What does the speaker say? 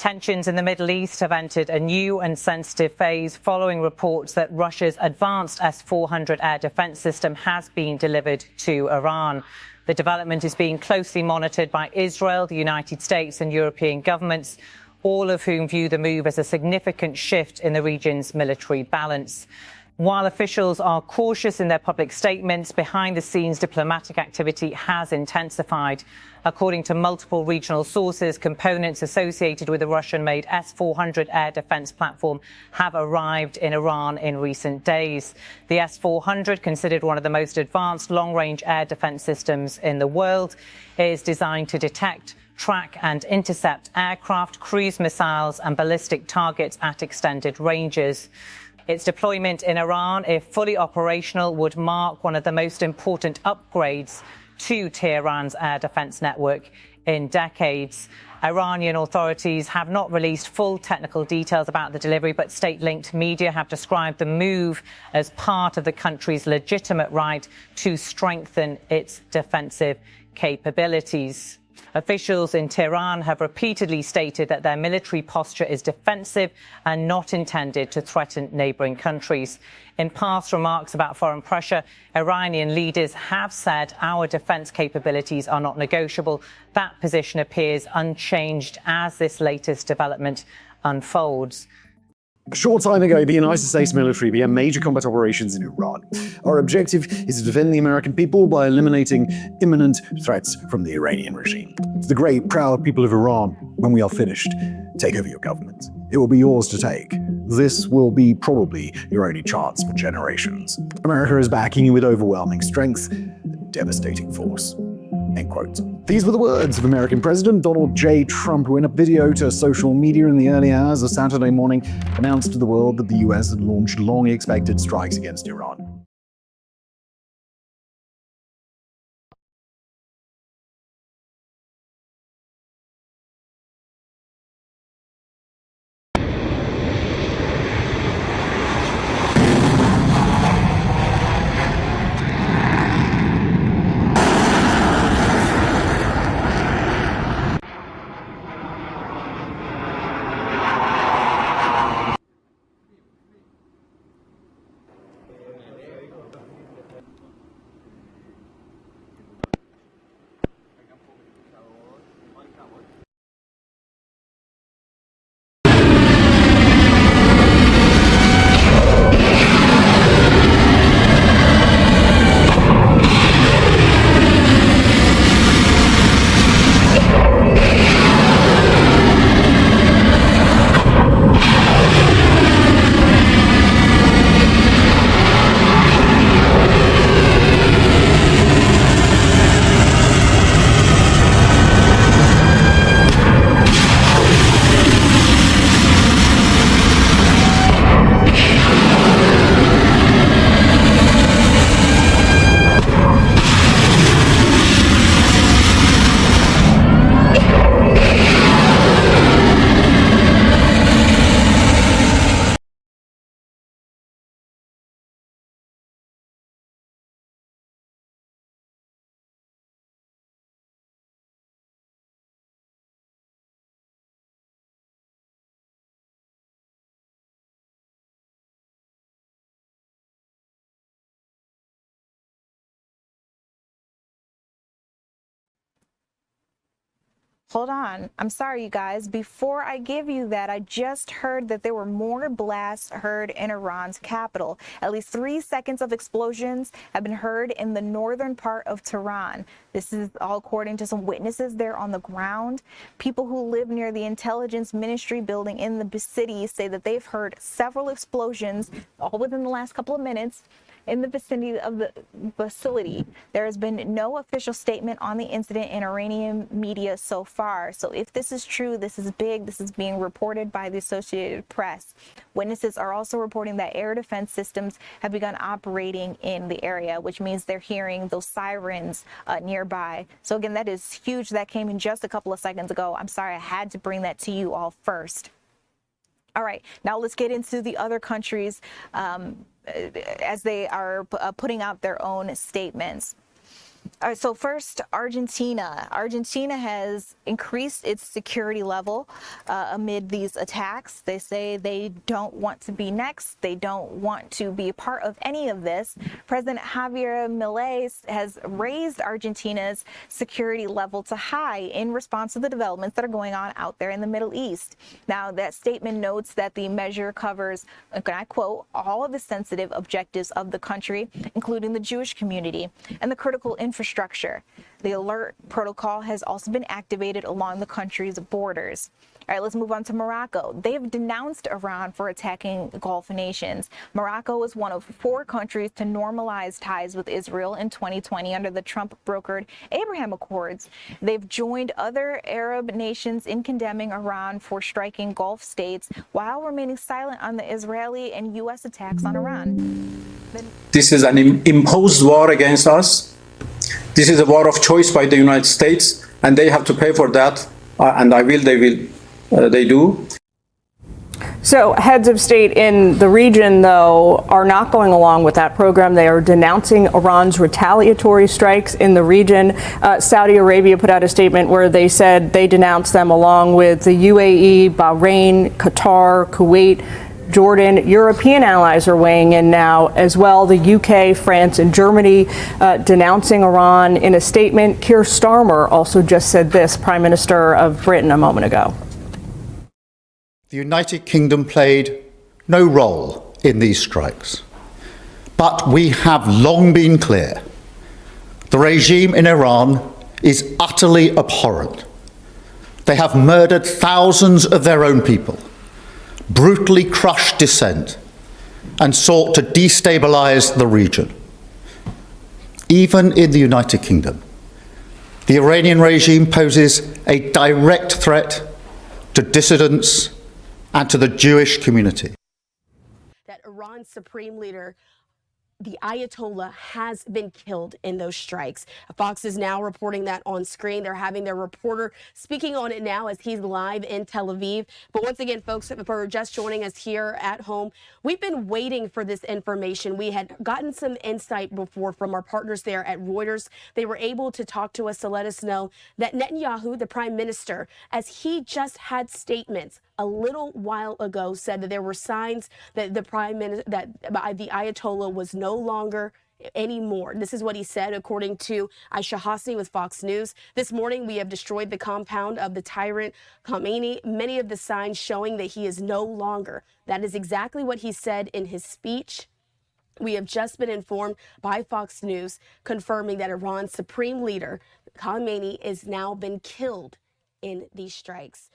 Tensions in the Middle East have entered a new and sensitive phase following reports that Russia's advanced S-400 air defense system has been delivered to Iran. The development is being closely monitored by Israel, the United States and European governments, all of whom view the move as a significant shift in the region's military balance. While officials are cautious in their public statements, behind-the-scenes diplomatic activity has intensified. According to multiple regional sources, components associated with the Russian-made S-400 air defense platform have arrived in Iran in recent days. The S-400, considered one of the most advanced long-range air defense systems in the world, is designed to detect, track and intercept aircraft, cruise missiles and ballistic targets at extended ranges. Its deployment in Iran, if fully operational, would mark one of the most important upgrades to Tehran's air defense network in decades. Iranian authorities have not released full technical details about the delivery, but state-linked media have described the move as part of the country's legitimate right to strengthen its defensive capabilities. Officials in Tehran have repeatedly stated that their military posture is defensive and not intended to threaten neighbouring countries. In past remarks about foreign pressure, Iranian leaders have said our defence capabilities are not negotiable. That position appears unchanged as this latest development unfolds. A short time ago, the United States military began major combat operations in Iran. Our objective is to defend the American people by eliminating imminent threats from the Iranian regime. To the great, proud people of Iran, when we are finished, take over your government. It will be yours to take. This will be probably your only chance for generations. America is backing you with overwhelming strength and devastating force. End quote. These were the words of American President Donald J. Trump, who in a video to social media in the early hours of Saturday morning announced to the world that the US had launched long-expected strikes against Iran. Hold on. I'm sorry, you guys. Before I give you that, I just heard that there were more blasts heard in Iran's capital. At least 3 seconds of explosions have been heard in the northern part of Tehran. This is all according to some witnesses there on the ground. People who live near the intelligence ministry building in the city say that they've heard several explosions all within the last couple of minutes in the vicinity of the facility. There has been no official statement on the incident in Iranian media so far. So if this is true, this is big. This is being reported by the Associated Press. Witnesses are also reporting that air defense systems have begun operating in the area, which means they're hearing those sirens nearby. So again, that is huge. That came in just a couple of seconds ago. I'm sorry, I had to bring that to you all first. All right, now let's get into the other countries as they are putting out their own statements. All right, so first, Argentina. Argentina has increased its security level amid these attacks. They say they don't want to be next. They don't want to be a part of any of this. President Javier Milei has raised Argentina's security level to high in response to the developments that are going on out there in the Middle East. Now, that statement notes that the measure covers, and I quote, all of the sensitive objectives of the country, including the Jewish community and the critical infrastructure. The alert protocol has also been activated along the country's borders. All right, let's move on to Morocco. They have denounced Iran for attacking Gulf nations. Morocco was one of 4 countries to normalize ties with Israel in 2020 under the Trump-brokered Abraham Accords. They've joined other Arab nations in condemning Iran for striking Gulf states while remaining silent on the Israeli and U.S. attacks on Iran. This is an imposed war against us. This is a war of choice by the United States, and they have to pay for that. And they do. So heads of state in the region, though, are not going along with that program. They are denouncing Iran's retaliatory strikes in the region. Saudi Arabia put out a statement where they said they denounced them along with the UAE, Bahrain, Qatar, Kuwait, Jordan. European allies are weighing in now as well. The UK, France, and Germany denouncing Iran in a statement. Keir Starmer also just said this, Prime Minister of Britain, a moment ago. The United Kingdom played no role in these strikes, but we have long been clear. The regime in Iran is utterly abhorrent. They have murdered thousands of their own people, brutally crushed dissent, and sought to destabilize the region. Even in the United Kingdom, the Iranian regime poses a direct threat to dissidents and to the Jewish community. That Iran's supreme leader, the Ayatollah, has been killed in those strikes. Fox is now reporting that on screen. They're having their reporter speaking on it now as he's live in Tel Aviv. But once again, folks, for just joining us here at home, we've been waiting for this information. We had gotten some insight before from our partners there at Reuters. They were able to talk to us to let us know that Netanyahu, the prime minister, as he just had statements a little while ago, said that there were signs that the prime minister, that the Ayatollah was no longer anymore. This is what he said, according to Aisha Hasni with Fox News. This morning, we have destroyed the compound of the tyrant Khamenei, many of the signs showing that he is no longer. That is exactly what he said in his speech. We have just been informed by Fox News confirming that Iran's supreme leader, Khamenei, is now been killed in these strikes.